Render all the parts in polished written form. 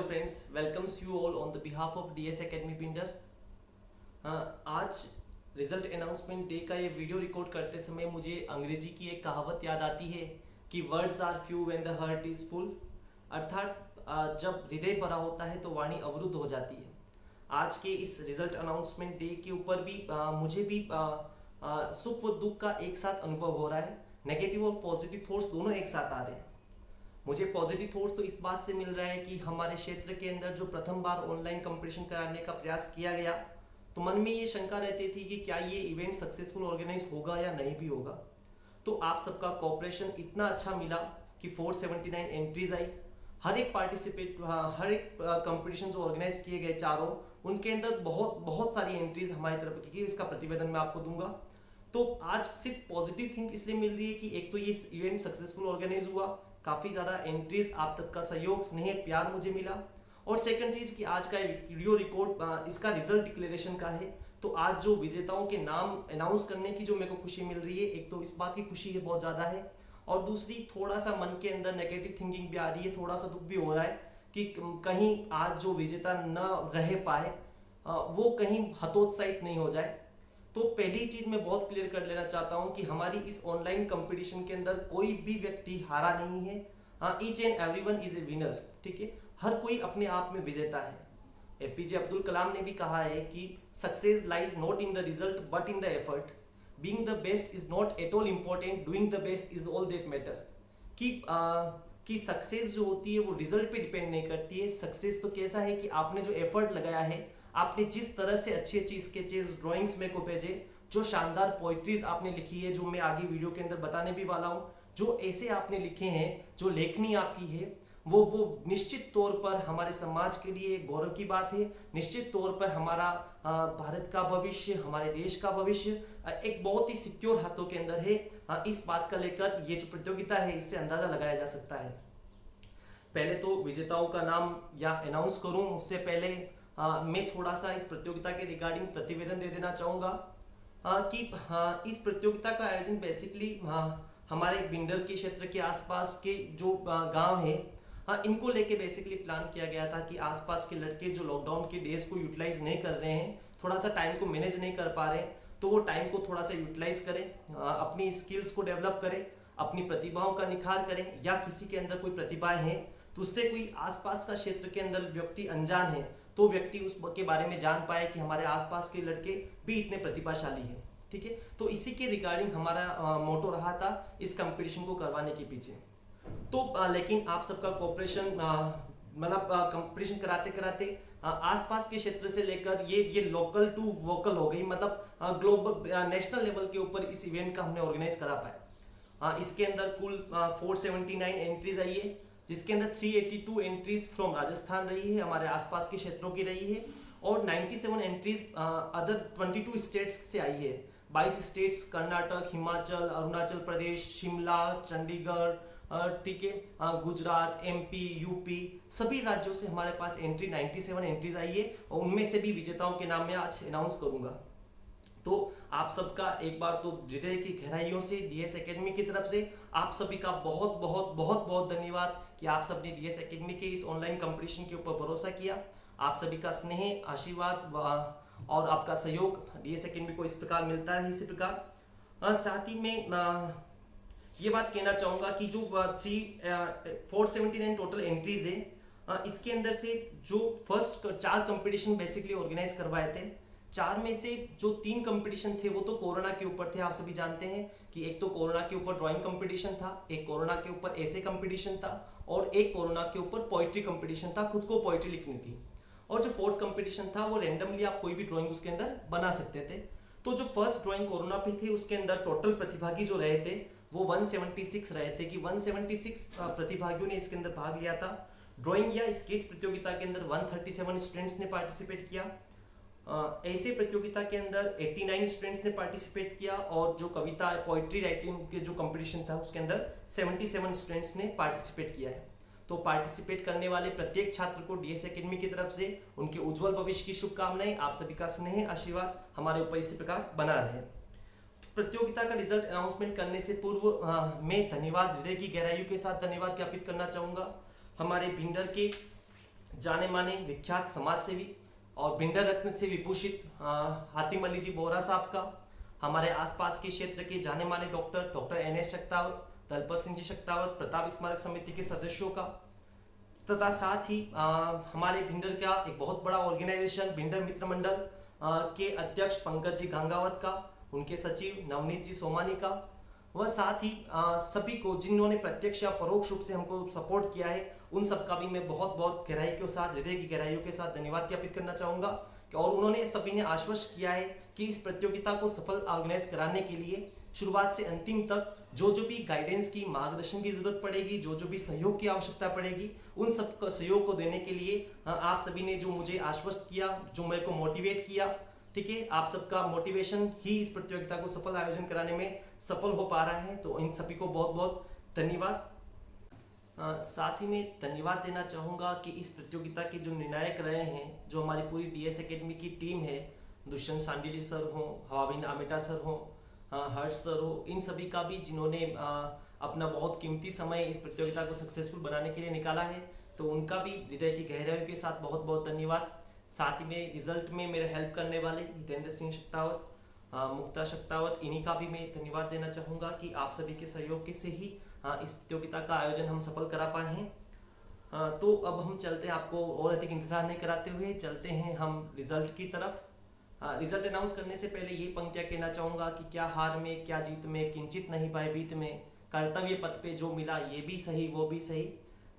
friends, welcomes you all on the behalf of DS Academy Pinder। आज result announcement day का ये video record करते समय मुझे अंग्रेजी की एक कहावत याद आती है कि words are few when the heart is full. अर्थात जब हृदय भरा होता है तो वाणी अवरुद्ध हो जाती है। आज के इस रिजल्ट अनाउंसमेंट डे के ऊपर भी मुझे भी सुख व दुख का एक साथ अनुभव हो रहा है। नेगेटिव और पॉजिटिव थॉट्स दोनों एक साथ आ रहे हैं। मुझे पॉजिटिव थॉट्स तो इस बात से मिल रहा है कि हमारे क्षेत्र के अंदर जो प्रथम बार ऑनलाइन कंपटीशन कराने का प्रयास किया गया, तो मन में ये शंका रहती थी कि क्या ये इवेंट सक्सेसफुल ऑर्गेनाइज होगा या नहीं भी होगा। तो आप सबका कोऑपरेशन इतना अच्छा मिला कि 479 एंट्रीज आई। हर एक पार्टिसिपेट हर एक कंपटीशन जो ऑर्गेनाइज किए गए चारों, उनके अंदर बहुत सारी एंट्रीज हमारी तरफ की। इसका प्रतिवेदन मैं आपको दूंगा। तो आज सिर्फ पॉजिटिव थिंक इसलिए मिल रही है कि एक तो ये इवेंट सक्सेसफुल ऑर्गेनाइज हुआ, काफ़ी ज़्यादा एंट्रीज, आप तक का सहयोग, स्नेह, प्यार मुझे मिला। और सेकंड चीज़ कि आज का वीडियो रिकॉर्ड इसका रिजल्ट डिक्लेरेशन का है। तो आज जो विजेताओं के नाम अनाउंस करने की जो मेरे को खुशी मिल रही है, एक तो इस बात की खुशी है बहुत ज़्यादा है, और दूसरी थोड़ा सा मन के अंदर नेगेटिव थिंकिंग भी आ रही है, थोड़ा सा दुख भी हो रहा है कि कहीं आज जो विजेता न रह पाए वो कहीं हतोत्साहित नहीं हो जाए। तो पहली चीज मैं बहुत क्लियर कर लेना चाहता हूं कि हमारी इस ऑनलाइन कंपटीशन के अंदर कोई भी व्यक्ति हारा नहीं है। Each and everyone is a winner. ठीक है, हर कोई अपने आप में विजेता है। एपीजे अब्दुल कलाम ने भी कहा है कि success lies not in the result but in the effort. Being the best is not at all important, doing the best is all that matter. कि सक्सेस जो होती है वो रिजल्ट पे डिपेंड नहीं करती है। सक्सेस तो कैसा है कि आपने जो एफर्ट लगाया है, आपने जिस तरह से अच्छी अच्छी स्केचेस, ड्राइंग्स मेरे को भेजे, जो शानदार पोइट्रीज आपने लिखी है, जो मैं आगे वीडियो के अंदर बताने भी वाला हूँ, जो ऐसे आपने लिखे हैं, जो लेखनी आपकी है, वो निश्चित तौर पर हमारे समाज के लिए एक गौरव की बात है। निश्चित तौर पर हमारा भारत का भविष्य, हमारे देश का भविष्य एक बहुत ही सिक्योर हाथों के अंदर है। इस बात का लेकर ये जो प्रतियोगिता है, इससे अंदाजा लगाया जा सकता है। पहले तो विजेताओं का नाम या अनाउंस करूं उससे पहले मैं थोड़ा सा इस प्रतियोगिता के रिगार्डिंग प्रतिवेदन दे देना चाहूँगा कि इस प्रतियोगिता का आयोजन बेसिकली हमारे बिंडर के क्षेत्र के आसपास के जो गांव है, इनको लेके बेसिकली प्लान किया गया था कि आसपास के लड़के जो लॉकडाउन के डेज को यूटिलाइज नहीं कर रहे हैं, थोड़ा सा टाइम को मैनेज नहीं कर पा रहे हैं, तो वो टाइम को थोड़ा सा यूटिलाइज करें, अपनी स्किल्स को डेवलप करें, अपनी प्रतिभाओं का निखार करें, या किसी के अंदर कोई प्रतिभाएं हैं तो उससे कोई आसपास का क्षेत्र के अंदर व्यक्ति अनजान है तो व्यक्ति उसके बारे में जान पाए कि हमारे आसपास के लड़के भी इतने प्रतिभाशाली हैं। ठीक है, तो इसी के रिगार्डिंग हमारा मोटो रहा था इस कंपटीशन को करवाने के पीछे। तो लेकिन आप सबका कोऑपरेशन, मतलब कंपटीशन कराते कराते आसपास के क्षेत्र से लेकर ये लोकल टू वोकल हो गई, मतलब ग्लोबल नेशनल लेवल के ऊपर इस इवेंट का हमने ऑर्गेनाइज करा पाए। इसके अंदर कुल 479 एंट्रीज आई है, जिसके अंदर 382 एंट्रीज फ्रॉम राजस्थान रही है, हमारे आसपास के क्षेत्रों की रही है, और 97 एंट्रीज अदर 22 स्टेट्स से आई है। 22 स्टेट्स कर्नाटक, हिमाचल, अरुणाचल प्रदेश, शिमला, चंडीगढ़, ठीक है, गुजरात, एमपी, यूपी, सभी राज्यों से हमारे पास 97 एंट्रीज आई है, और उनमें से भी विजेताओं के नाम मैं आज अनाउंस करूंगा। तो आप सबका एक बार तो हृदय की गहराइयों से डीएस एकेडमी की तरफ से आप सभी का बहुत बहुत बहुत बहुत धन्यवाद कि आप सबने डीएस एकेडमी के इस ऑनलाइन कंपटीशन के ऊपर भरोसा किया। आप सभी का स्नेह, आशीर्वाद और आपका सहयोग डीएस एकेडमी को इस प्रकार मिलता है। इसी प्रकार साथ ही में ये बात कहना चाहूँगा कि जो 479 टोटल एंट्रीज है, इसके अंदर से जो फर्स्ट 4 कंपटीशन बेसिकली ऑर्गेनाइज करवाए थे, 4 में से जो 3 कंपटीशन थे वो तो कोरोना के ऊपर थे। आप सभी जानते हैं कि एक तो कोरोना के ऊपर ड्राइंग कंपटीशन था, एक कोरोना के ऊपर ऐसे कंपटीशन था, और एक कोरोना के ऊपर पोइट्री कंपटीशन था, खुद को पोइट्री लिखनी थी। और जो 4th कंपटीशन था वो रेंडमली आप कोई भी ड्राइंग उसके अंदर बना सकते थे। तो जो फर्स्ट ड्राइंग कोरोना पे थे, उसके अंदर टोटल प्रतिभागी जो रहे थे वो 176 रहे थे, कि 176 प्रतिभागियों ने इसके अंदर भाग लिया था। ड्राइंग या स्केच प्रतियोगिता के अंदर 137 स्टूडेंट्स ने पार्टिसिपेट किया। ऐसे प्रतियोगिता के अंदर 89 स्टूडेंट्स ने पार्टिसिपेट किया, और जो कविता, पोइट्री राइटिंग के जो कंपटीशन था उसके अंदर 77 स्टूडेंट्स ने पार्टिसिपेट किया है। तो पार्टिसिपेट करने वाले प्रत्येक छात्र को डीएस एकेडमी की तरफ से उनके उज्जवल भविष्य की शुभकामनाएं। आप सभी का स्नेह, आशीर्वाद हमारे ऊपर इसी प्रकार बना रहे। प्रतियोगिता का रिजल्ट अनाउंसमेंट करने से पूर्व मैं धन्यवाद, हृदय की गहराइयों के साथ धन्यवाद ज्ञापित करना चाहूँगा हमारे भिंडर के जाने माने विख्यात समाज सेवी और भिंडर रत्न से विभूषित हातिम अली जी बोहरा साहब का, हमारे आसपास के क्षेत्र के जाने माने डॉक्टर NS शक्तावत, दलपत सिंह जी शक्तावत, प्रताप स्मारक समिति के सदस्यों का, तथा साथ ही हमारे भिंडर का एक बहुत बड़ा ऑर्गेनाइजेशन भिंडर मित्र मंडल के अध्यक्ष पंकज जी गंगावत का, उनके सचिव नवनीत जी सोमानी का, वह साथ ही सभी को जिन्होंने प्रत्यक्ष या परोक्ष रूप से हमको सपोर्ट किया है, उन सबका भी मैं बहुत बहुत गहराई के साथ, हृदय की गहराइयों के साथ धन्यवाद ज्ञापित करना चाहूँगा। और उन्होंने सभी ने आश्वस्त किया है कि इस प्रतियोगिता को सफल ऑर्गेनाइज कराने के लिए शुरुआत से अंतिम तक जो भी गाइडेंस की, मार्गदर्शन की जरूरत पड़ेगी, जो भी सहयोग की आवश्यकता पड़ेगी, उन सब का सहयोग को देने के लिए आप सभी ने जो मुझे आश्वस्त किया, जो मेरे को मोटिवेट किया, ठीक है, आप सबका मोटिवेशन ही इस प्रतियोगिता को सफल आयोजन कराने में सफल हो पा रहा है। तो इन सभी को बहुत बहुत धन्यवाद। साथ ही मैं धन्यवाद देना चाहूँगा कि इस प्रतियोगिता के जो निर्णायक रहे हैं, जो हमारी पूरी DS एकेडमी की टीम है, दुष्यंत सांडिली सर हो, हवाबिन आमेटा सर हो, हर्ष सर हो, इन सभी का भी जिन्होंने अपना बहुत कीमती समय इस प्रतियोगिता को सक्सेसफुल बनाने के लिए निकाला है, तो उनका भी हृदय की गहराइयों के साथ बहुत बहुत धन्यवाद। साथ ही में रिजल्ट में मेरे हेल्प करने वाले हितेंद्र सिंह शक्तावत, मुक्ता शक्तावत, इन्हीं का भी मैं धन्यवाद देना चाहूँगा कि आप सभी के सहयोग से ही इस प्रतियोगिता का आयोजन हम सफल करा पाए हैं। तो अब हम चलते हैं, आपको और अधिक इंतजार नहीं कराते हुए चलते हैं हम रिजल्ट की तरफ। रिजल्ट अनाउंस करने से पहले ये पंक्तियाँ कहना चाहूँगा कि क्या हार में क्या जीत में, किंचित नहीं पाए बीत में, कर्तव्य पथ पे जो मिला ये भी सही वो भी सही।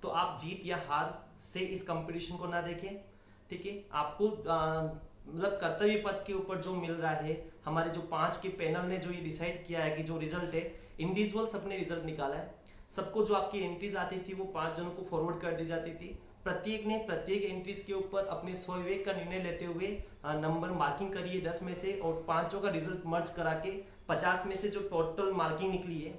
तो आप जीत या हार से इस कंपटीशन को ना देखें, ठीक है। आपको मतलब कर्तव्य पथ के ऊपर जो मिल रहा है, हमारे जो 5 के पैनल ने जो ये डिसाइड किया है कि जो रिजल्ट है, इंडिविजुअल सबने रिजल्ट निकाला है, सबको जो आपकी एंट्रीज आती थी वो 5 जनों को फॉरवर्ड कर दी जाती थी। प्रत्येक ने प्रत्येक एंट्रीज के ऊपर अपने स्वविवेक का निर्णय लेते हुए नंबर मार्किंग करी है 10 में से, और 5 का रिजल्ट मर्ज करा के 50 में से जो टोटल मार्किंग निकली है,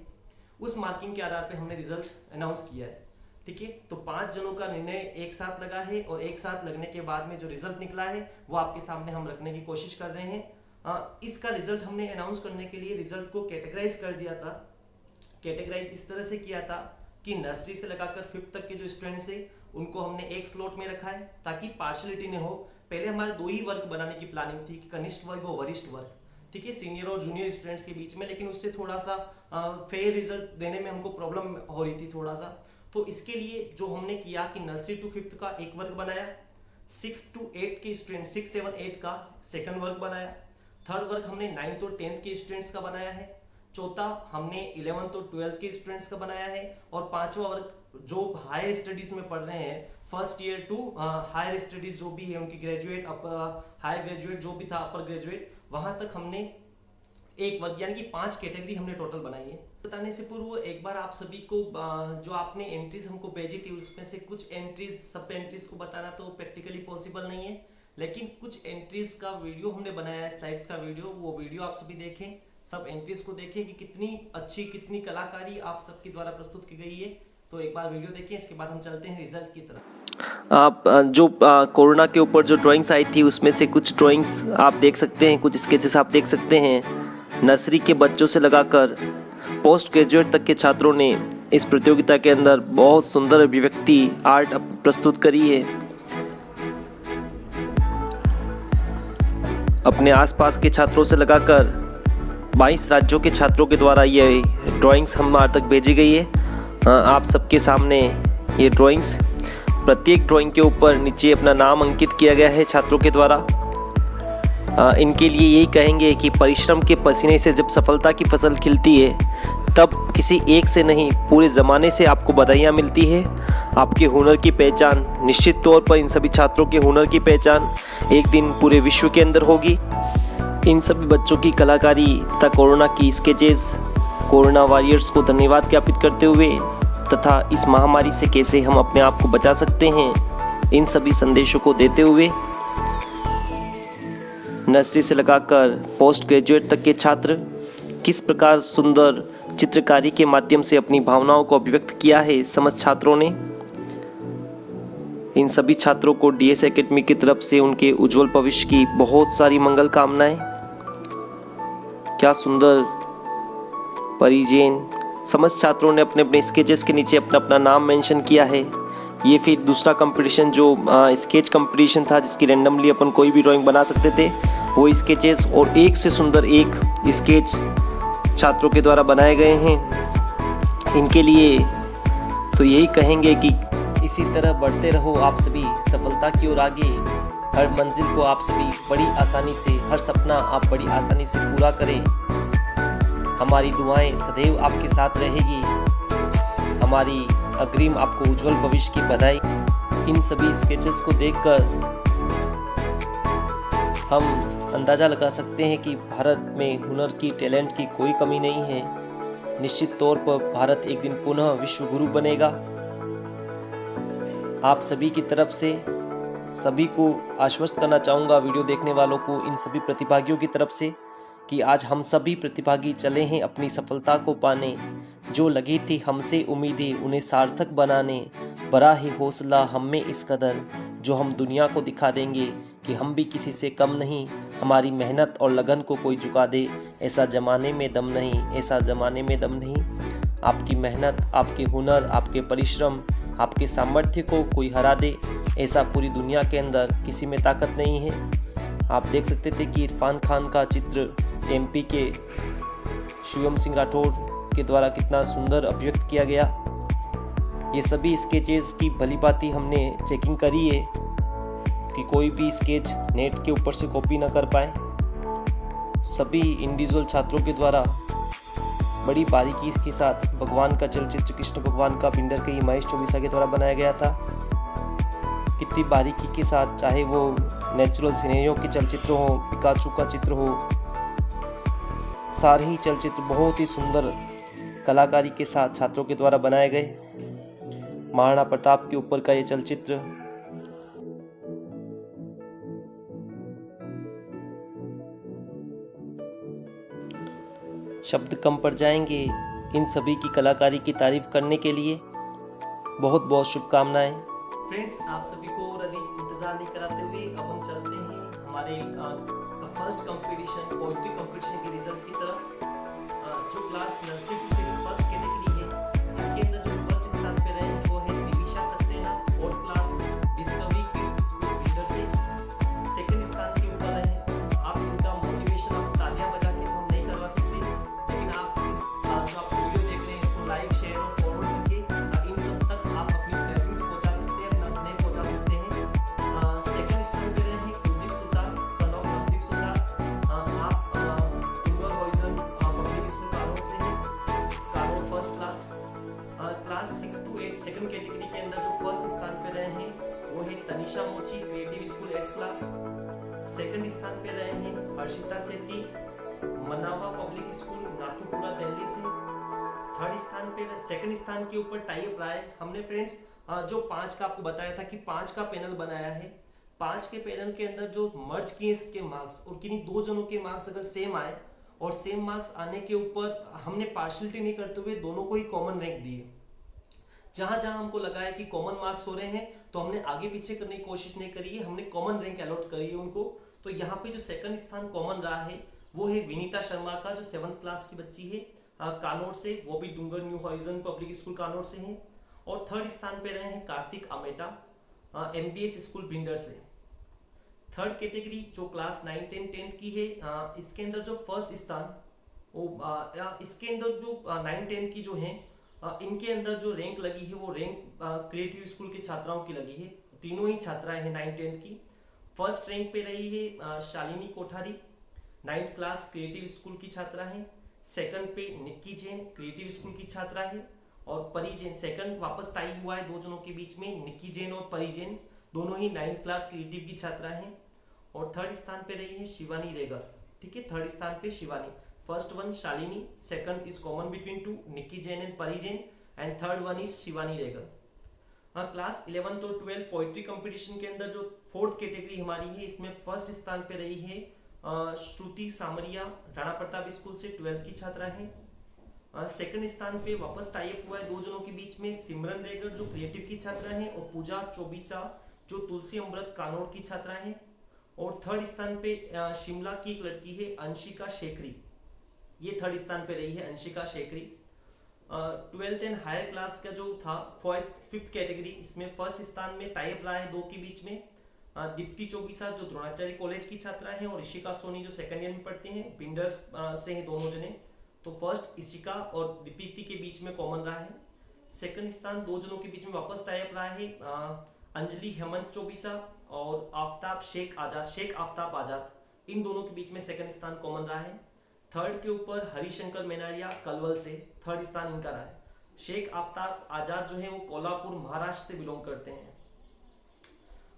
उस मार्किंग के आधार पे हमने रिजल्ट अनाउंस किया है, ठीक है। तो 5 जनों का निर्णय एक साथ लगा है, और एक साथ लगने के बाद में जो रिजल्ट निकला है वो आपके सामने हम रखने की कोशिश कर रहे हैं। इसका रिजल्ट हमने अनाउंस करने के लिए रिजल्ट को कैटेगराइज कर दिया था। कैटेगराइज इस तरह से किया था कि नर्सरी से लगाकर 5th तक के जो स्टूडेंट्स है उनको हमने एक स्लॉट में रखा है ताकि पार्शलिटी न हो। पहले हमारे 2 ही वर्ग बनाने की प्लानिंग थी कि कनिष्ठ वर्ग और वरिष्ठ वर्ग, ठीक है, सीनियर और जूनियर स्टूडेंट्स के बीच में, लेकिन उससे थोड़ा सा फेयर रिजल्ट देने में हमको प्रॉब्लम हो रही थी थोड़ा सा। तो इसके लिए जो हमने किया कि नर्सरी टू 5th का एक वर्ग बनाया, 6 to 8 के स्टूडेंट 6, 7, 8 का सेकंड वर्ग बनाया, थर्ड वर्ग हमने 9th और 10th के स्टूडेंट्स का बनाया है, चौथा हमने 11th और 12th के स्टूडेंट्स का बनाया है, और 5वां वर्ग जो हायर स्टडीज में पढ़ रहे हैं, first year to higher studies जो भी है उनकी ग्रेजुएट, हायर ग्रेजुएट जो भी था, अपर ग्रेजुएट, वहां तक हमने एक वर्ग यानी कि 5 कैटेगरी हमने टोटल बनाई है। बताने से पूर्व एक बार आप सभी को जो आपने एंट्रीज हमको भेजी थी उसमें से कुछ एंट्रीज, सब एंट्रीज को बताना तो प्रैक्टिकली पॉसिबल नहीं है, लेकिन कुछ एंट्रीज का वीडियो हमने बनाया है, स्लाइड्स का वीडियो, वो वीडियो आप सभी देखें, सब एंट्रीज को देखें कि कितनी अच्छी, कितनी कलाकारी आप सबके द्वारा प्रस्तुत की गई है। तो एक बार वीडियो देखें, इसके बाद हम चलते हैं रिजल्ट की तरफ। आप जो कोरोना के ऊपर जो ड्राइंग्स आई थी उसमें से कुछ ड्राइंग्स आप देख सकते हैं, कुछ स्केचेस आप देख सकते हैं। नर्सरी के बच्चों से लगाकर पोस्ट ग्रेजुएट तक के छात्रों ने इस प्रतियोगिता के अंदर बहुत सुंदर अभिव्यक्ति आर्ट प्रस्तुत करी है। अपने आसपास के छात्रों से लगाकर 22 राज्यों के छात्रों के द्वारा ये ड्राइंग्स हमारे तक भेजी गई है। आप सबके सामने ये ड्राइंग्स, प्रत्येक ड्राइंग के ऊपर नीचे अपना नाम अंकित किया गया है छात्रों के द्वारा। इनके लिए यही कहेंगे कि परिश्रम के पसीने से जब सफलता की फसल खिलती है तब किसी एक से नहीं, पूरे ज़माने से आपको बधाइयाँ मिलती है। आपके हुनर की पहचान, निश्चित तौर पर इन सभी छात्रों के हुनर की पहचान एक दिन पूरे विश्व के अंदर होगी। इन सभी बच्चों की कलाकारी तथा कोरोना की स्केचेस, कोरोना वॉरियर्स को धन्यवाद ज्ञापित करते हुए तथा इस महामारी से कैसे हम अपने आप को बचा सकते हैं, इन सभी संदेशों को देते हुए नर्सरी से लगाकर पोस्ट ग्रेजुएट तक के छात्र किस प्रकार सुंदर चित्रकारी के माध्यम से अपनी भावनाओं को अभिव्यक्त किया है समस्त छात्रों ने। इन सभी छात्रों को DS एकेडमी की तरफ से उनके उज्जवल भविष्य की बहुत सारी मंगल कामनाएं। क्या सुंदर परिजन, समस्त छात्रों ने अपने अपने स्केचेस के नीचे अपना अपना नाम मेंशन किया है। ये फिर दूसरा कंपटीशन जो स्केच कंपटीशन था, जिसकी रैंडमली अपन कोई भी ड्राइंग बना सकते थे, वो स्केचेस और एक से सुंदर एक स्केच छात्रों के द्वारा बनाए गए हैं। इनके लिए तो यही कहेंगे कि इसी तरह बढ़ते रहो आप सभी सफलता की ओर आगे। हर मंजिल को आप सभी बड़ी आसानी से, हर सपना आप बड़ी आसानी से पूरा करें। हमारी दुआएं सदैव आपके साथ रहेगी। हमारी अग्रिम आपको उज्जवल भविष्य की बधाई। इन सभी स्केचेस को देखकर हम अंदाज़ा लगा सकते हैं कि भारत में हुनर की, टैलेंट की कोई कमी नहीं है। निश्चित तौर पर भारत एक दिन पुनः विश्व गुरु बनेगा। आप सभी की तरफ से सभी को आश्वस्त करना चाहूँगा, वीडियो देखने वालों को, इन सभी प्रतिभागियों की तरफ से, कि आज हम सभी प्रतिभागी चले हैं अपनी सफलता को पाने। जो लगी थी हमसे उम्मीदें उन्हें सार्थक बनाने, बड़ा ही हौसला हम में इस कदर, जो हम दुनिया को दिखा देंगे कि हम भी किसी से कम नहीं। हमारी मेहनत और लगन को कोई झुका दे, ऐसा ज़माने में दम नहीं, ऐसा ज़माने में दम नहीं। आपकी मेहनत, आपके हुनर, आपके परिश्रम, आपके सामर्थ्य को कोई हरा दे, ऐसा पूरी दुनिया के अंदर किसी में ताकत नहीं है। आप देख सकते थे कि इरफान खान का चित्र एमपी के शिवम सिंह राठौड़ के द्वारा कितना सुंदर अभिव्यक्त किया गया। ये सभी स्केचेस की भली भांति हमने चेकिंग करी है कि कोई भी स्केच नेट के ऊपर से कॉपी ना कर पाए। सभी इंडिविजुअल छात्रों के द्वारा बड़ी बारीकी के साथ भगवान का चलचित्र, कृष्ण भगवान का पिंडर के महेश चौबीसा के द्वारा बनाया गया था। कितनी बारीकी के साथ, चाहे वो नेचुरल सीनरियों के चलचित्र हो, पिकाचू का चित्र हो, सारे ही चलचित्र बहुत ही सुंदर कलाकारी के साथ छात्रों के द्वारा बनाए गए। महाराणा प्रताप के ऊपर का ये चलचित्र शब्द कम पड़ जाएंगे इन सभी की कलाकारी की तारीफ करने के लिए। बहुत बहुत शुभकामनाएं। फ्रेंड्स, आप सभी को और अधिक इंतजार नहीं कराते हुए अब हम चलते हैं हमारे फर्स्ट कंपटीशन, पोइट्री कंपटीशन के रिजल्ट की तरफ। जो class nursery to first category है, इसके अंदर जो फर्स्ट स्थान पे रहे हैं वो है Divisha Saxena, fourth class, discovery kids school builder से। सेकंड स्थान के ऊपर रहे। आप इनका मोटिवेशन आप तालियां बजा के तो हम नहीं करवा सकते, लेकिन आप इस जो आप वीडियो देख रहे हैं इसको लाइक, शेयर और फॉरवर्ड करके इन सब तक आप अपनी ब्लेसिंग्स पहुंचा सकते हैं, अपना स्नेह पहुंचा सकते हैं। सेकंड स्थान पे रहे हैं कुलदीप सुतार, सन ऑफ नवदीप सुतार। आप डूंगर हॉइजन पब्लिक स्कूल कानून से हैं, कानून first class. Class 6 to 8 second category के अंदर जो फर्स्ट स्थान पे रहे हैं वो है तनिषा मोची, creative school 8th class. Second स्थान पे रहे हैं हर्षिता सेठी, मनावा पब्लिक स्कूल नाथुपुरा दिल्ली से। थर्ड स्थान पे, सेकंड स्थान के ऊपर टाई अप रहा है हमने फ्रेंड्स। जो 5 का आपको बताया था कि 5 का पैनल बनाया है, 5 के पैनल के अंदर जो मर्ज किए इसके मार्क्स और किन्हीं 2 जनों के मार्क्स अगर सेम आए और सेम मार्क्स आने के ऊपर हमने पार्शलिटी नहीं करते हुए दोनों को ही कॉमन रैंक दिए। जहां जहां हमको लगा है कि कॉमन मार्क्स हो रहे हैं तो हमने आगे पीछे करने की कोशिश नहीं करी है, हमने कॉमन रैंक अलॉट करी है उनको। तो यहाँ पे जो सेकंड स्थान कॉमन रहा है वो है विनीता शर्मा का, जो 7th क्लास की बच्ची है कानौर से, वो भी डूंगर न्यू हॉरिजन पब्लिक स्कूल कानौर से है। और थर्ड स्थान पे रहे हैं कार्तिक अमेटा, MBS स्कूल भिंडर से। थर्ड कैटेगरी जो क्लास 9th and 10th की है, इसके अंदर जो फर्स्ट स्थान वो इसके अंदर जो 9th 10th की जो है इनके अंदर जो रैंक लगी है वो रैंक क्रिएटिव स्कूल की छात्राओं की लगी है। तीनों ही छात्राएं हैं 9th 10th की। फर्स्ट रैंक पे रही है Shalini Kothari, 9th class creative school की छात्रा है। सेकंड पे निक्की जैन क्रिएटिव स्कूल की छात्रा है। और परी जैन, सेकंड वापस टाई हुआ है 2 जनों के बीच में, निक्की जैन और परी जैन दोनों ही 9th क्लास क्रिएटिव की छात्रा हैं। और थर्ड स्थान पे रही है शिवानी रेगर, ठीक है, थर्ड स्थान पे Shivani. First one Shalini, second is common between 2 Nikki Jain and Pari Jain, and third one is Shivani Regar. Class 11th और 12th पोइट्री कंपटीशन के अंदर जो फोर्थ कैटेगरी हमारी है, इसमें फर्स्ट स्थान पे रही है श्रुति सामरिया, राणा प्रताप स्कूल से 12th की छात्रा है। सेकंड स्थान पे वापस टाई अप हुआ है 2 जनों के बीच में, सिमरन रेगर जो क्रिएटिव की छात्रा है और पूजा चौबीसा जो तुलसी अमृत कानौर की छात्रा है। और थर्ड स्थान पे शिमला की एक लड़की है अंशिका शेखरी, ये थर्ड स्थान पे रही है Anshika Shekhari. Twelfth and higher class का जो था फिफ्थ कैटेगरी, इसमें फर्स्ट स्थान में टाई अप रहा है दो के बीच में दीप्ति चौबीसा जो द्रोणाचार्य कॉलेज की छात्रा है और ऋषिका सोनी जो सेकंड ईयर में पढ़ते हैं, बिंडर्स से हैं दोनों जने। तो फर्स्ट ऋषिका और दीप्ति के बीच में कॉमन रहा है। सेकंड स्थान दो जनों के बीच में वापस टाई अप रहा है, अंजलि हेमंत चौबीसा और शेख आफ्ताब आजाद, इन दोनों के बीच में सेकंड स्थान कॉमन रहा है। थर्ड के ऊपर हरिशंकर मेनारिया कलवल से थर्ड स्थान इनका रहा है। शेख आफ्ताब आजाद जो है वो कोल्हापुर महाराष्ट्र से बिलोंग करते हैं।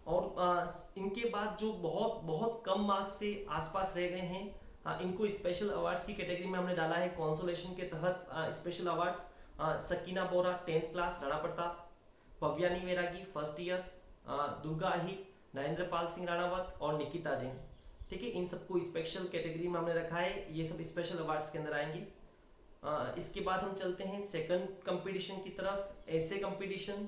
और इनके बाद जो बहुत बहुत कम मार्क्स से आसपास रह गए हैं, इनको स्पेशल अवार्ड्स की कैटेगरी में हमने डाला है कॉन्सोलेशन के तहत। Special awards Sakina Bora 10th class Rana Pratap, Bhavyani Vairagi first year, Durga Ahir, Narendra Pal Singh Ranawat और निकिता जैन। ठीक है, इन सबको स्पेशल कैटेगरी में हमने रखा है, ये सब स्पेशल अवार्ड्स के अंदर आएंगे। इसके बाद हम चलते हैं सेकंड कंपटीशन की तरफ, ऐसे कंपटीशन।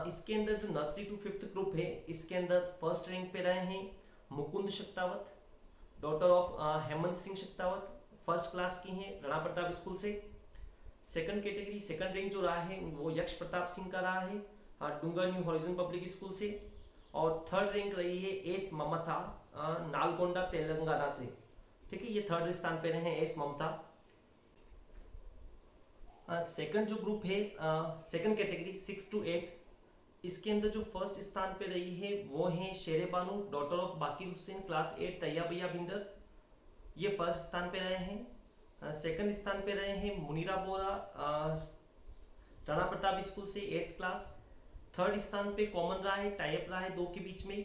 इसके अंदर जो नर्सरी टू फिफ्थ ग्रुप है, इसके अंदर फर्स्ट रैंक पे रहे हैं Mukund Shaktawat, daughter of Hemant Singh Shaktawat, first class की हैं राणा प्रताप स्कूल से। सेकंड कैटेगरी सेकंड रैंक जो रहा है वो यक्ष प्रताप सिंह का रहा है डूंगर न्यू हॉरिजन पब्लिक स्कूल से। और थर्ड रैंक रही है एस ममता नालगोंडा तेलंगाना से। ठीक है, ये थर्ड स्थान पे रहे हैं एस ममता। सेकंड जो ग्रुप है सेकंड कैटेगरी 6 to 8, इसके अंदर जो फर्स्ट स्थान पे रही है वो है शेरे बानू डॉटर ऑफ बाकी हुसैन क्लास 8 तैयाबिया बिंडर, ये फर्स्ट स्थान पे रहे हैं। सेकंड स्थान पे रहे हैं मुनीरा बोरा राणा प्रताप स्कूल से 8th क्लास। थर्ड स्थान पे कॉमन रहा है, टाई अप रहा है दो के बीच में,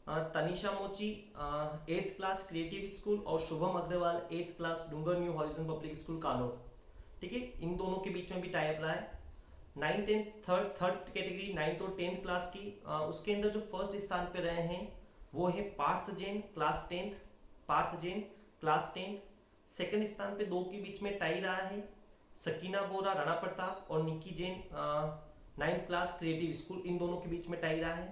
तनिषा मोची 8th क्लास क्रिएटिव स्कूल और शुभम अग्रवाल 8th क्लास डूंगर न्यू हॉरिजन पब्लिक स्कूल कानौर। ठीक है, इन दोनों के बीच में भी टाई अप रहा है। 9th and third category 9th और 10th क्लास की, उसके अंदर जो फर्स्ट स्थान पे रहे हैं वो है Partha Jain class 10th। Second स्थान पे दो के बीच में टाई रहा है सकीना बोरा राणा प्रताप और Nikki Jain 9th class creative school, इन दोनों के बीच में टाई रहा है।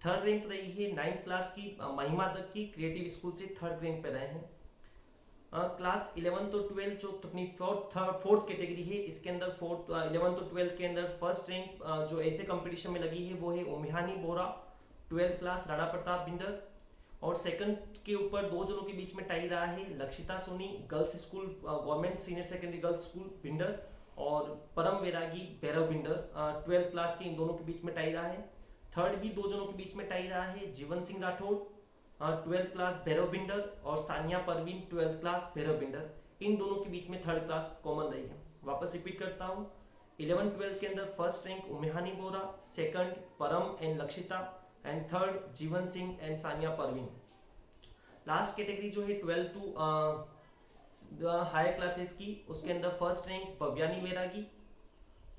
थर्ड रैंक रही है 9th क्लास की महिमा दत्त की क्रिएटिव स्कूल से, थर्ड रैंक पे रहे हैं। क्लास 11th और 12 जो अपनी फोर्थ कैटेगरी है, इसके अंदर 11th और 12 के अंदर फर्स्ट रैंक जो ऐसे कंपटीशन में लगी है वो है ओमिहानी बोरा 12th class Rana Pratap binder. और सेकंड के ऊपर दो जनों के बीच में टाई रहा है Lakshita Soni girls school government senior secondary girls school बिंडर और परम वैरागी भैरव बिंडर 12th क्लास के, इन दोनों के बीच में टाई रहा है। थर्ड भी दो जनों के बीच में टाई रहा है जीवन सिंह राठौड़ 12th क्लास भैरव बिंडर और सानिया परवीन 12th क्लास भैरव बिंडर, इन दोनों के बीच में थर्ड क्लास कॉमन रही है। वापस रिपीट करता हूँ, 11th-12th के अंदर फर्स्ट रैंक उमेहानी बोरा, सेकंड परम and Lakshita and third Jeevan Singh and Sania Parveen. Last category जो है 12 to हायर क्लासेस की, उसके अंदर फर्स्ट रैंक भव्यानी वैरागी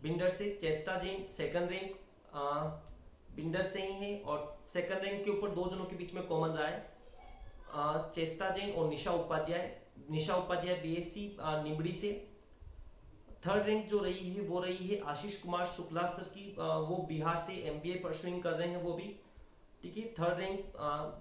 बिंडर से, चेस्टा जैन सेकंड रैंक बिंडर से ही है और सेकंड रैंक के ऊपर दो जनों के बीच में कॉमन रहा है चेस्टा जैन और निशा उपाध्याय बीएससी निबड़ी से। थर्ड रैंक जो रही है वो रही है आशीष कुमार शुक्ला सर की, वो बिहार से एमबीए परसुइंग कर रहे हैं वो भी। ठीक है, थर्ड रैंक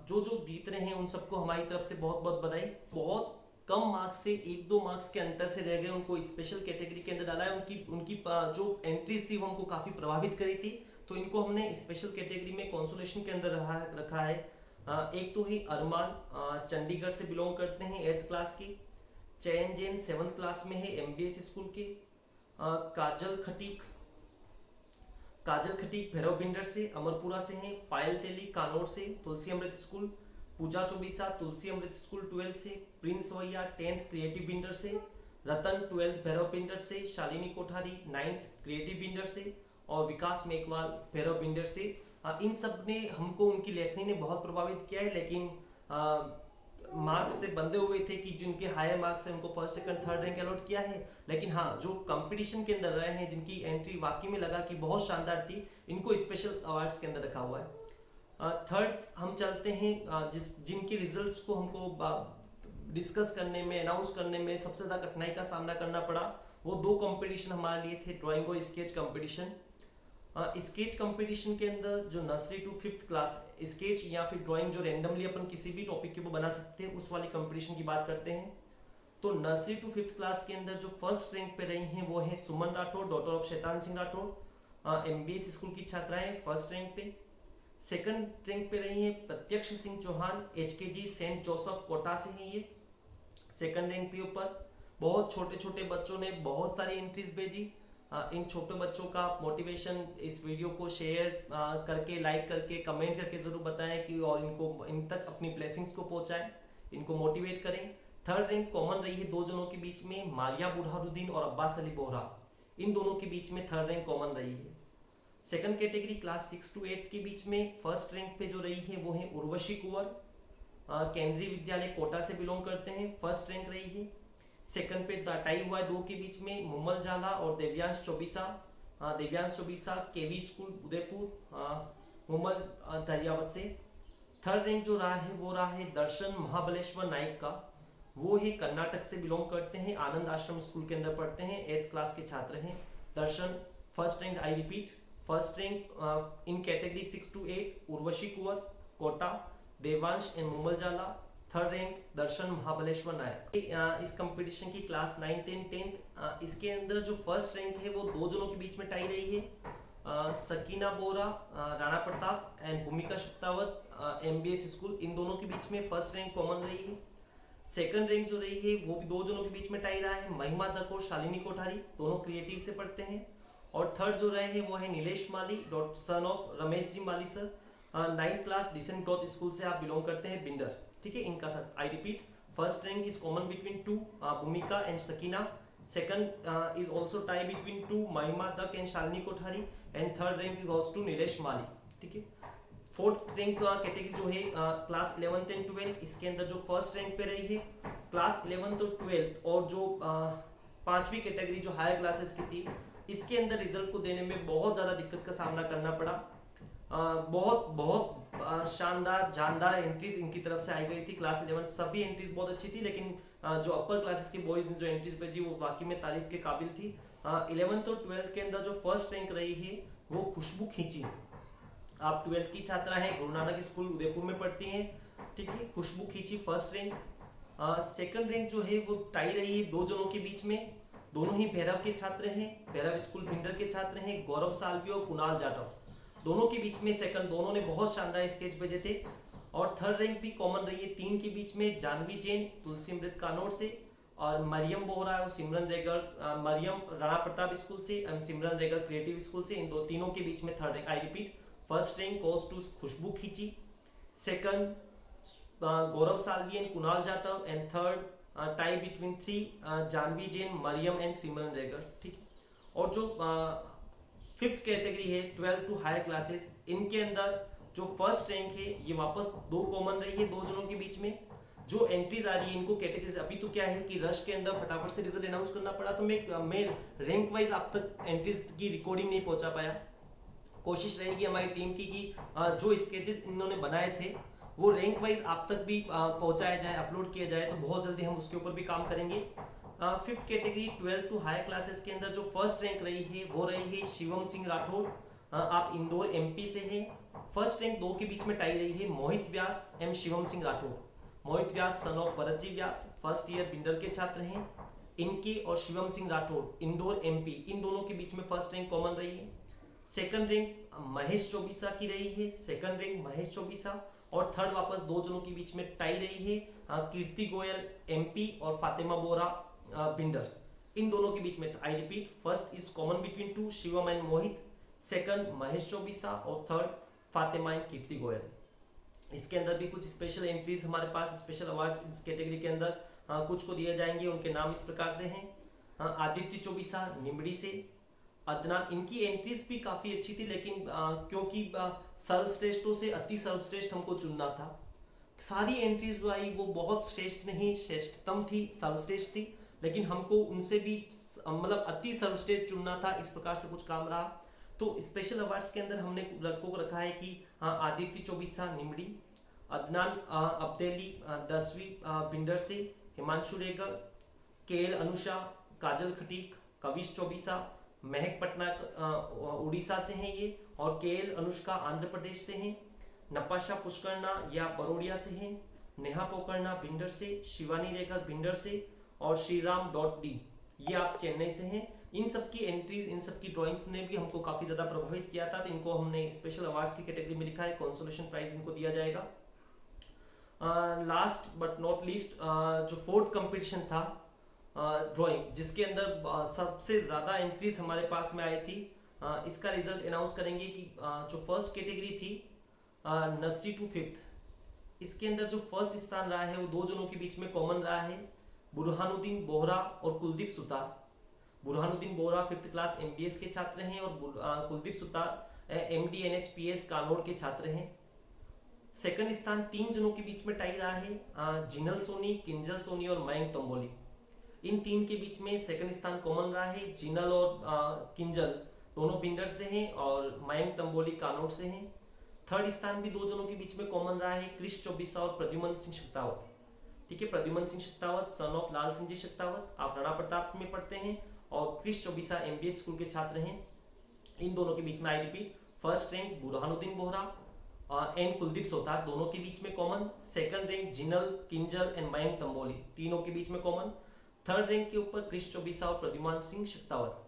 जो जीत रहे हैं उन सबको हमारी तरफ से बहुत बहुत बधाई। बहुत कम मार्क्स से 1-2 मार्क्स के अंतर से रह गए, उनको स्पेशल कैटेगरी के अंदर डाला है। उनकी जो एंट्रीज थी वो हमको काफी प्रभावित करी थी, तो इनको हमने स्पेशल कैटेगरी में कंसोलेशन के अंदर रखा है। एक तो ही अरमान चंडीगढ़ से बिलोंग करते हैं 8th क्लास की, चयन जैन 7th क्लास में है एमबीएस स्कूल के, काजल खटीक भैरव बिंडर से अमरपुरा से हैं, पायल तेली कानौर से तुलसी अमृत स्कूल, पूजा चौबीसा तुलसी अमृत स्कूल 12 से, प्रिंस वैया 10th क्रिएटिव बिंडर से, रतन 12th भैरव बिंडर से, Shalini Kothari 9th creative binder से और विकास मेघवाल भैरव बिंडर से। इन सब ने हमको, उनकी लेखनी ने बहुत प्रभावित किया है, लेकिन मार्क्स से बंधे हुए थे कि जिनके हायर मार्क्स है उनको first second third rank allot किया है। लेकिन हाँ, जो कंपटीशन के अंदर रहे हैं, जिनकी एंट्री वाकई में लगा कि बहुत शानदार थी, इनको स्पेशल अवार्ड्स के अंदर रखा हुआ है। थर्ड हम चलते हैं जिनके रिजल्ट्स को हमको डिस्कस करने में, अनाउंस करने में सबसे ज़्यादा कठिनाई का सामना करना पड़ा। वो दो कंपटीशन हमारे लिए थे, ड्राइंग और स्केच कंपटीशन। स्केच कंपटीशन के अंदर जो nursery to 5th class sketch या फिर ड्राइंग जो रेंडमली अपन किसी भी टॉपिक के ऊपर बना सकते हैं, उस वाली कंपटीशन की बात करते हैं। तो नर्सरी टू 5th क्लास के अंदर जो फर्स्ट रैंक पे रही हैं वो है सुमन Rathore, daughter of Shaitan Singh Rathore, MBS school की छात्राएं, फर्स्ट रैंक पे। सेकंड रैंक पे रही हैं Pratyaksh Singh Chauhan, HKG Saint Joseph Kota से हैं ये, सेकंड रैंक पे ऊपर। बहुत छोटे छोटे बच्चों ने बहुत सारी एंट्रीज भेजी। इन छोटे बच्चों का मोटिवेशन, इस वीडियो को शेयर करके, लाइक करके, कमेंट करके जरूर बताएं कि और इनको इन तक अपनी ब्लेसिंग्स को पहुंचाएं, इनको मोटिवेट करें। थर्ड रैंक कॉमन रही है दो जनों के बीच में, मारिया बुरहानुद्दीन और अब्बास अली बोहरा, इन दोनों के बीच में थर्ड रैंक कॉमन रही है। सेकंड कैटेगरी क्लास 6 to 8 के बीच में फर्स्ट रैंक पे जो रही है वो है उर्वशी कुंवर, केंद्रीय विद्यालय कोटा से बिलोंग करते हैं, फर्स्ट रैंक रही है। सेकंड पे टाई हुआ है दो के बीच में, मुम्मल झाला और देव्यांश चौबीसा, केवी स्कूल उदयपुर, मुम्मल दरियावत से। थर्ड रैंक जो रहा है वो रहा है दर्शन महाबलेश्वर नाइक का, वो है कर्नाटक से बिलोंग करते हैं, आनंद आश्रम स्कूल के अंदर पढ़ते हैं, 8th क्लास के छात्र हैं। Darshan first rank, I repeat, first rank in category 6 to 8 Urvashi Kunwar Kota, Devansh and Mumal Jhala, third rank Darshan Mahabaleshwar Nayak. इस कंपटीशन की क्लास 9th and 10th, इसके अंदर जो फर्स्ट रैंक है वो दो जनों के बीच में टाई रही है, सकीना बोरा, राणा प्रताप एंड भूमिका शक्तावत, MBS स्कूल, इन दोनों के बीच में फर्स्ट रैंक कॉमन रही है। सेकंड रैंक जो रही है वो भी दो जनों के बीच में टाई रहा है, महिमा दत्त और शालिनी कोठारी, दोनों क्रिएटिव से पढ़ते हैं। और थर्ड जो रहे हैं वो है Nilesh Mali, son of Ramesh ji Mali sir, 9th class decent growth school से आप बिलोंग करते हैं, बिंडर, ठीक है। इनका था, I repeat, first rank is common between two Bhumika and Sakina, second is also tie between two Mahima Dutt and Shalini Kothari, and third rank goes to Nilesh Mali, ठीक है। फोर्थ रैंक कैटेगरी जो है क्लास 11th and 12th, इसके अंदर जो फर्स्ट रैंक पे रही है क्लास 11th और 12th, और जो पांचवी कैटेगरी जो हायर क्लासेस की थी, इसके अंदर रिजल्ट को देने में बहुत ज़्यादा दिक्कत का सामना करना पड़ा। बहुत शानदार जानदार एंट्रीज इनकी तरफ से आई गई थी। क्लास 11 सभी एंट्रीज बहुत अच्छी थी, लेकिन जो अपर क्लासेस के बॉयज ने जो एंट्रीज भेजी वो वाकई में तारीफ के काबिल थी। 11th और 12th के अंदर जो फर्स्ट रैंक रही है वो खुशबू खींची, आप 12th की छात्रा हैं, गुरु नानक स्कूल उदयपुर में पढ़ती हैं, ठीक है। खुशबू खींची फर्स्ट रैंक। सेकंड रैंक जो है वो टाई रही है दो जनों के बीच में, दोनों ही भैरव के छात्र हैं, भैरव स्कूल भिंडर के छात्र हैं, गौरव सालवी और कुणाल जाटव, दोनों के बीच में सेकंड, दोनों ने बहुत शानदार स्केच भेजे थे। और थर्ड रैंक भी कॉमन रही है तीन के बीच में, जानवी जैन तुलसीमृत कानौर से, और मरियम बोहरा और सिमरन रेगर, मरियम राणा प्रताप स्कूल से, सिमरन रेगर क्रिएटिव स्कूल से, इन दो तीनों के बीच में third rank. I repeat, first rank goes to Khushboo Khinchi, second Gaurav Salvi and Kunal Jatav, and third tie between 3 Janvi Jain, Mariam and Simran Regar, ठीक है। और जो 5th कैटेगरी है 12 to हायर क्लासेस, इनके अंदर जो फर्स्ट रैंक है ये वापस दो कॉमन रही है दो जनों के बीच में। जो एंट्रीज आ रही है इनको कैटेगरीज, अभी तो क्या है कि रश के अंदर फटाफट से रिजल्ट अनाउंस करना पड़ा, तो मैं रैंक वाइज आप तक एंट्रीज की रिकॉर्डिंग नहीं पहुंचा पाया। कोशिश रहेगी हमारी टीम की कि जो स्केचेस इन्होंने बनाए थे वो रैंक वाइज आप तक भी पहुंचाया जाए, अपलोड किया जाए, तो बहुत जल्दी हम उसके ऊपर भी काम करेंगे। 5th category 12 to higher classes के अंदर जो फर्स्ट रैंक रही है वो रही है शिवम सिंह राठौड़, आप इंदौर MP से हैं। फर्स्ट रैंक दो के बीच में टाई रही है मोहित व्यास एम Shivam Singh Rathore, Mohit Vyas son of Bharat ji Vyas, first year Bhinder के छात्र हैं, इनके और शिवम सिंह राठौड़ इंदौर MP, इन दोनों के बीच में फर्स्ट रैंक कॉमन रही है। सेकंड रैंक महेश चौबीसा की रही है, सेकंड रैंक महेश चौबीसा, और थर्ड वापस दो जनों के बीच में टाई रही है, कीर्ति गोयल MP और फातिमा बोरा बिंडर, इन दोनों के बीच में। I repeat, first is common between to Shivam and Mohit, second Mahesh Chaubisa, और थर्ड फातिमा एंड कीर्ति गोयल। इसके अंदर भी कुछ स्पेशल एंट्रीज हमारे पास, स्पेशल अवार्ड्स इस कैटेगरी के अंदर कुछ को दिए जाएंगे। उनके नाम इस प्रकार से हैं, आदित्य चौबीसा निमड़ी से, अदनान, इनकी एंट्रीज भी काफी अच्छी थी, लेकिन क्योंकि सर्वश्रेष्ठों से अति सर्वश्रेष्ठ हमको चुनना था, सारी एंट्रीज जो आई वो बहुत श्रेष्ठ नहीं, श्रेष्ठतम थी, सर्वश्रेष्ठ थी, लेकिन हमको उनसे भी मतलब अति सर्वश्रेष्ठ चुनना था, इस प्रकार से कुछ काम रहा। तो स्पेशल अवार्ड्स के अंदर हमने लड़कों को रखा है कि आदित्य चौबीसा निमड़ी, अदनान अब्देली 10वीं बिंडर से, हिमांशु रेगर, KL अनुषा, काजल खटीक, कविश चौबीसा, महक पटना उड़ीसा से हैं ये, और KL अनुष्का आंध्र प्रदेश से हैं, नपाशा पुष्करना या बरोडिया से हैं, नेहा पोकरना भिंडर से, शिवानी रेगर भिंडर से, और श्रीराम.डी, ये आप चेन्नई से हैं। इन सब की एंट्रीज, इन सब की ड्राइंग्स ने भी हमको काफ़ी ज़्यादा प्रभावित किया था, तो इनको हमने स्पेशल अवार्ड्स की कैटेगरी में लिखा है। कंसोलेशन प्राइज इनको दिया जाएगा। लास्ट बट नॉट लीस्ट, जो फोर्थ कंपटीशन था ड्राइंग, जिसके अंदर सबसे ज़्यादा एंट्रीज हमारे पास में आई थी, इसका रिजल्ट अनाउंस करेंगे कि जो फर्स्ट कैटेगरी थी नर्सरी टू फिफ्थ, इसके अंदर जो फर्स्ट स्थान रहा है वो दो जनों के बीच में कॉमन रहा है, बुरहानुद्दीन बोहरा और Kuldeep Sutar. Burhanuddin Bohra 5th class MBS के छात्र हैं और कुलदीप सुतार MD NHPS कानोड़ के छात्र हैं। सेकंड स्थान 3 जनों के बीच में टाई रहा है, जिनल सोनी, किंजल सोनी और मयंक तंबोली। इन 3 के बीच में सेकंड स्थान कॉमन रहा है। जिनल और किंजल दोनों बिंडर से हैं और मयंक तंबोली कानोड़ से हैं। थर्ड स्थान भी 2 जनों के बीच में कॉमन रहा है, क्रिश चौबीसा और प्रद्युमन सिंह शक्तावत। ठीक है, प्रद्युमन सिंह शक्तावत सन ऑफ लाल सिंह जी शक्तावत, आप राणा प्रताप में पढ़ते हैं, और क्रिश चौबीसा MBS स्कूल के छात्र हैं। इन दोनों के बीच में, I repeat, first rank Burhanuddin Bohra and Kuldeep Sotar दोनों के बीच में common. Second rank Jinal, Kinjal and Mayank Tamboli तीनों के बीच में कॉमन। थर्ड रैंक के ऊपर क्रिश चौबीसा और Pradyuman Singh Shaktawat.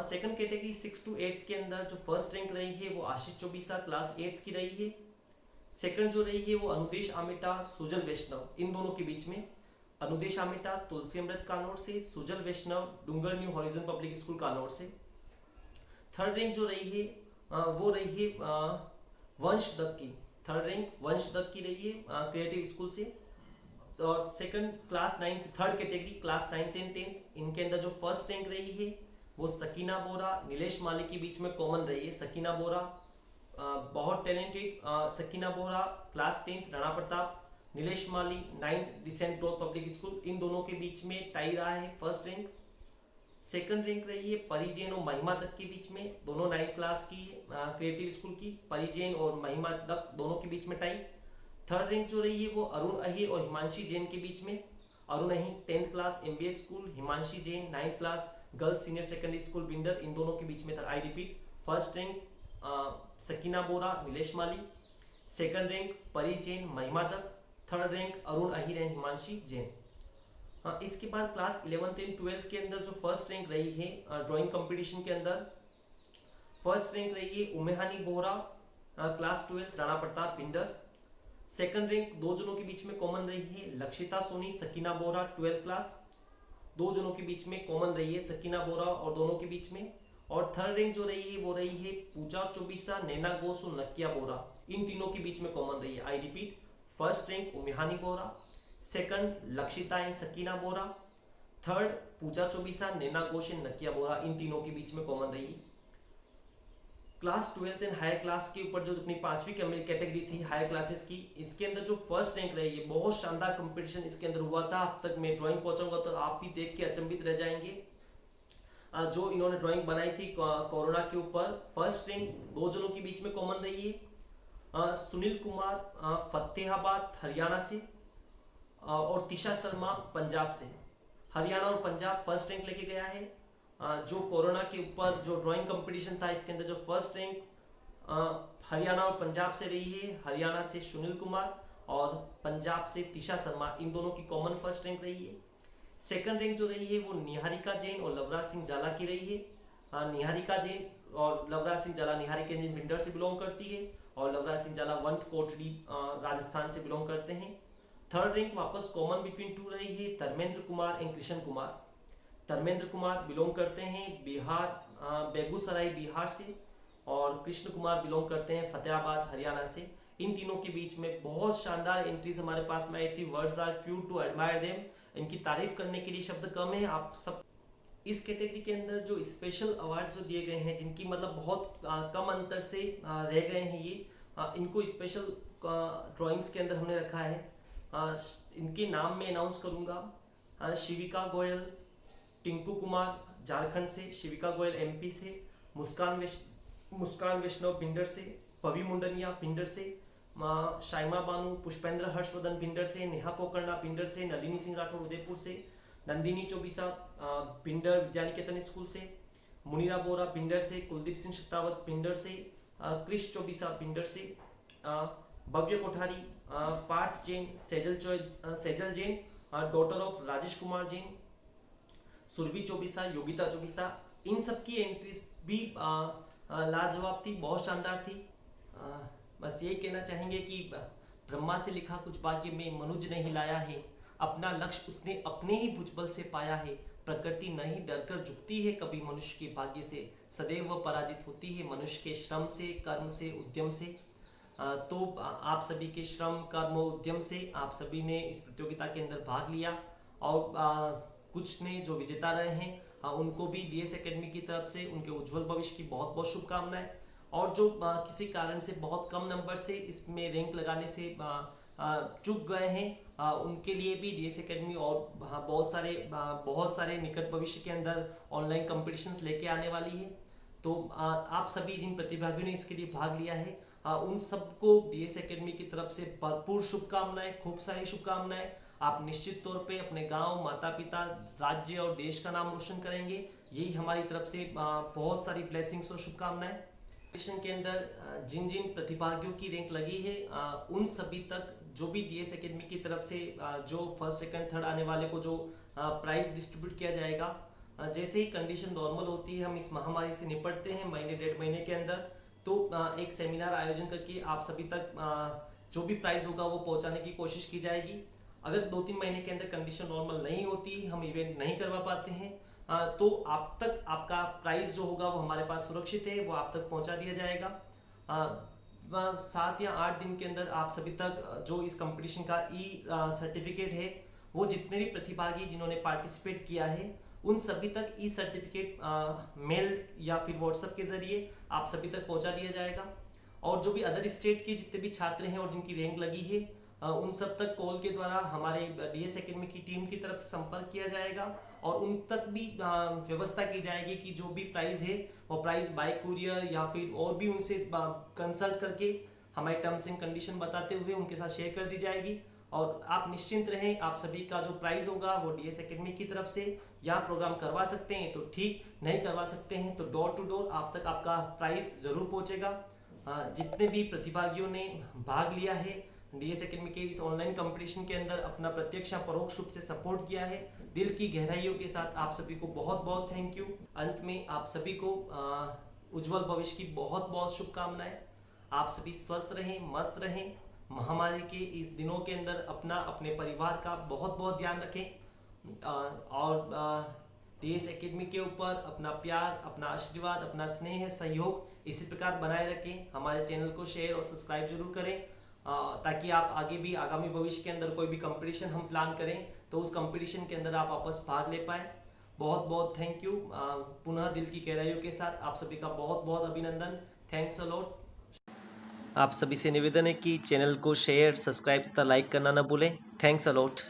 Second category 6 to 8 के अंदर जो फर्स्ट रैंक रही है वो आशीष चौबीसा क्लास 8 की रही है। सेकंड जो रही है वो अनुदेश आमेटा, सुजल वैष्णव, इन दोनों के बीच में। अनुदेश आमेटा तुलसी अमृत कानोड़ से, Sujal Vaishnav Dungar new horizon public school Kanod से। थर्ड रैंक जो रही है वो रही है वंश दत्त की। थर्ड रैंक वंश दत्त की रही है क्रिएटिव स्कूल से। और second class 9, third category class 9th and 10th, इनके अंदर जो फर्स्ट रैंक रही है वो सकीना बोरा, नीलेश माली के बीच में कॉमन रही है। सकीना बोरा बहुत talented, Sakina Bora class 10th Rana Pratap, Nilesh Mali 9th decent growth public school, इन दोनों के बीच में टाई रहा है फर्स्ट रैंक। सेकंड रैंक रही है परिजैन और महिमा दत्त के बीच में, दोनों 9th क्लास की क्रिएटिव स्कूल की, परिजैन और महिमा दत्त दोनों के बीच में टाई। थर्ड रैंक जो रही है वो अरुण अहिर और हिमांशी जैन के बीच में। Arun Ahir 10th class MBS school, Himanshi Jain 9th class girls senior secondary school Bhinder, इन दोनों के बीच में था। I repeat, first rank Sakina Bora, Nilesh Mali, second rank Pari Jain, Mahima Dutt, third rank Arun Ahir and Himanshi Jain. इसके बाद क्लास 11th and 12th के अंदर जो फर्स्ट रैंक रही है ड्राइंग कंपटीशन के अंदर, फर्स्ट रैंक रही है Umehani Bohra class 12th Rana Pratap Bhinder. Second rank 2 जनों के बीच में कॉमन रही है, लक्षिता सोनी, सकीना बोहरा 12th क्लास, 2 जनों के बीच में कॉमन रही है सकीना बोहरा और दोनों के बीच में। और थर्ड रैंक जो रही है वो रही है पूजा चौबीसा, नैना घोष और नकिया बोहरा, इन तीनों के बीच में कॉमन रही है। I repeat, first rank Umehani Bohra, second Lakshita and Sakina Bohra, third Pooja Chaubisa, Naina Ghosh and Nakiya Bohra, इन तीनों के बीच में कॉमन रही है। Class 12th and higher class के ऊपर जो अपनी 5वीं कैटेगरी थी हायर क्लासेस की, इसके अंदर जो फर्स्ट रैंक रही है, बहुत शानदार कंपटीशन इसके अंदर हुआ था। अब तक मैं ड्राइंग पहुंचाऊंगा तो आप भी देख के अचंभित रह जाएंगे। जो इन्होंने ड्राइंग बनाई थी कोरोना के ऊपर, फर्स्ट रैंक 2 जनों के बीच में कॉमन रही है, सुनील कुमार फतेहाबाद हरियाणा से और तिशा शर्मा पंजाब से। हरियाणा और पंजाब फर्स्ट रैंक लेके गया है। जो कोरोना के ऊपर जो ड्राइंग कंपटीशन था इसके अंदर जो फर्स्ट रैंक हरियाणा और पंजाब से रही है, हरियाणा से सुनील कुमार और पंजाब से तिशा शर्मा, इन दोनों की कॉमन फर्स्ट रैंक रही है। सेकंड रैंक जो रही है वो निहारिका जैन और लवराज सिंह जाला की रही है। निहारिका जैन और लवराज सिंह जाला, निहारिका जैन बिंडर से बिलोंग करती है और लवराज सिंह जाला वंट कोटड़ी राजस्थान से बिलोंग करते हैं। थर्ड रैंक वापस कॉमन बिटवीन 2 रही है, धर्मेंद्र कुमार एंड कृष्ण कुमार। धर्मेंद्र कुमार बिलोंग करते हैं बिहार, बेगूसराय बिहार से, और कृष्ण कुमार बिलोंग करते हैं फतेहाबाद हरियाणा से। इन तीनों के बीच में बहुत शानदार एंट्रीज हमारे पास में आई थी। Words are few to admire them, इनकी तारीफ करने के लिए शब्द कम है। आप सब इस कैटेगरी के अंदर जो स्पेशल अवार्ड्स जो दिए गए हैं, जिनकी मतलब बहुत कम अंतर से रह गए हैं, ये इनको स्पेशल ड्राइंग्स के अंदर हमने रखा है। इनके नाम में अनाउंस करूंगा। शिविका गोयल, टिंकू कुमार झारखंड से, शिविका गोयल MP से, मुस्कान वैष्णव भिंडर से, पवी मुंडनिया भिंडर से, शाइमा बानू, पुष्पेंद्र हर्षवर्धन भिंडर से, नेहा पोकरना भिंडर से, नलिनी सिंह राठौर उदयपुर से, नंदिनी चौबीसा भिंडर विद्यानिकेतन स्कूल से, मुनीरा बोरा भिंडर से, कुलदीप सिंह शक्तावत भिंडर से, क्रिश चौबीसा भिंडर से, भव्य कोठारी, पार्थ जैन, सेजल जैन डॉटर ऑफ राजेश कुमार जैन, सुरभि चौबीसा, योगिता चौबीसा, इन सब की एंट्रीज भी लाजवाब थी, बहुत शानदार थी। बस ये कहना चाहेंगे कि ब्रह्मा से लिखा कुछ भाग्य में मनुज नहीं लाया है, अपना लक्ष्य उसने अपने ही भुजबल से पाया है, प्रकृति नहीं डरकर झुकती है कभी मनुष्य के भाग्य से, सदैव वह पराजित होती है मनुष्य के श्रम से, कर्म से, उद्यम से। तो आप सभी के श्रम, कर्म और उद्यम से आप सभी ने इस प्रतियोगिता के अंदर भाग लिया और कुछ ने जो विजेता रहे हैं उनको भी डीएस एकेडमी की तरफ से उनके उज्जवल भविष्य की बहुत बहुत शुभकामनाएं। और जो किसी कारण से बहुत कम नंबर से इसमें रैंक लगाने से चूक गए हैं उनके लिए भी डीएस एकेडमी और बहुत सारे निकट भविष्य के अंदर ऑनलाइन कॉम्पिटिशन्स लेके आने वाली है। तो आप सभी जिन प्रतिभागियों ने इसके लिए भाग लिया है उन सबको डीएस एकेडमी की तरफ से भरपूर शुभकामनाएं, खूब सारी शुभकामनाएं। आप निश्चित तौर पे अपने गांव, माता पिता, राज्य और देश का नाम रोशन करेंगे, यही हमारी तरफ से बहुत सारी ब्लेसिंग्स और शुभकामनाएं। कॉम्पिटिशन के अंदर जिन जिन प्रतिभागियों की रैंक लगी है उन सभी तक जो भी डीएस एकेडमी की तरफ से जो फर्स्ट, सेकंड, थर्ड आने वाले को जो प्राइज डिस्ट्रीब्यूट किया जाएगा, जैसे ही कंडीशन नॉर्मल होती है, हम इस महामारी से निपटते हैं महीने, 1.5 महीने के अंदर, तो एक सेमिनार आयोजन करके आप सभी तक जो भी प्राइज होगा वो पहुंचाने की कोशिश की जाएगी। अगर 2-3 महीने के अंदर कंडीशन नॉर्मल नहीं होती, हम इवेंट नहीं करवा पाते हैं, तो आप तक आपका प्राइस जो होगा वो हमारे पास सुरक्षित है, वो आप तक पहुंचा दिया जाएगा। 7 या 8 दिन के अंदर आप सभी तक जो इस कंपटीशन का सर्टिफिकेट है, वो जितने भी प्रतिभागी जिन्होंने पार्टिसिपेट किया है उन सभी तक सर्टिफिकेट मेल या फिर व्हाट्सएप के जरिए आप सभी तक पहुंचा दिया जाएगा। और जो भी अदर स्टेट के जितने भी छात्र हैं और जिनकी रैंक लगी है उन सब तक कॉल के द्वारा हमारे डीएस एकेडमी की टीम की तरफ से संपर्क किया जाएगा और उन तक भी व्यवस्था की जाएगी कि जो भी प्राइस है वो प्राइस बाय कुरियर या फिर और भी उनसे कंसल्ट करके हमारे टर्म्स एंड कंडीशन बताते हुए उनके साथ शेयर कर दी जाएगी। और आप निश्चिंत रहें, आप सभी का जो प्राइस होगा वो डीएस एकेडमी की तरफ से या प्रोग्राम करवा सकते हैं तो ठीक, नहीं करवा सकते हैं तो डोर टू डोर आप तक आपका प्राइस जरूर पहुंचेगा। जितने भी प्रतिभागियों ने भाग लिया है डीएस एकेडमी के इस ऑनलाइन कंपटीशन के अंदर, अपना प्रत्यक्ष या परोक्ष रूप से सपोर्ट किया है, दिल की गहराइयों के साथ आप सभी को बहुत बहुत थैंक यू। अंत में आप सभी को उज्जवल भविष्य की बहुत बहुत शुभकामनाएं। आप सभी स्वस्थ रहें, मस्त रहें, महामारी के इस दिनों के अंदर अपने परिवार का बहुत बहुत ध्यान रखें और डीएस एकेडमी के ऊपर अपना प्यार, अपना आशीर्वाद, अपना स्नेह, सहयोग इसी प्रकार बनाए रखें। हमारे चैनल को शेयर और सब्सक्राइब जरूर करें ताकि आप आगे भी आगामी भविष्य के अंदर कोई भी कंपटीशन हम प्लान करें तो उस कंपटीशन के अंदर आप वापस भाग ले पाए। बहुत बहुत थैंक यू। पुनः दिल की गहराइयों के साथ आप सभी का बहुत बहुत अभिनंदन। Thanks a lot. आप सभी से निवेदन है कि चैनल को शेयर, सब्सक्राइब तथा लाइक करना न भूलें। Thanks a lot.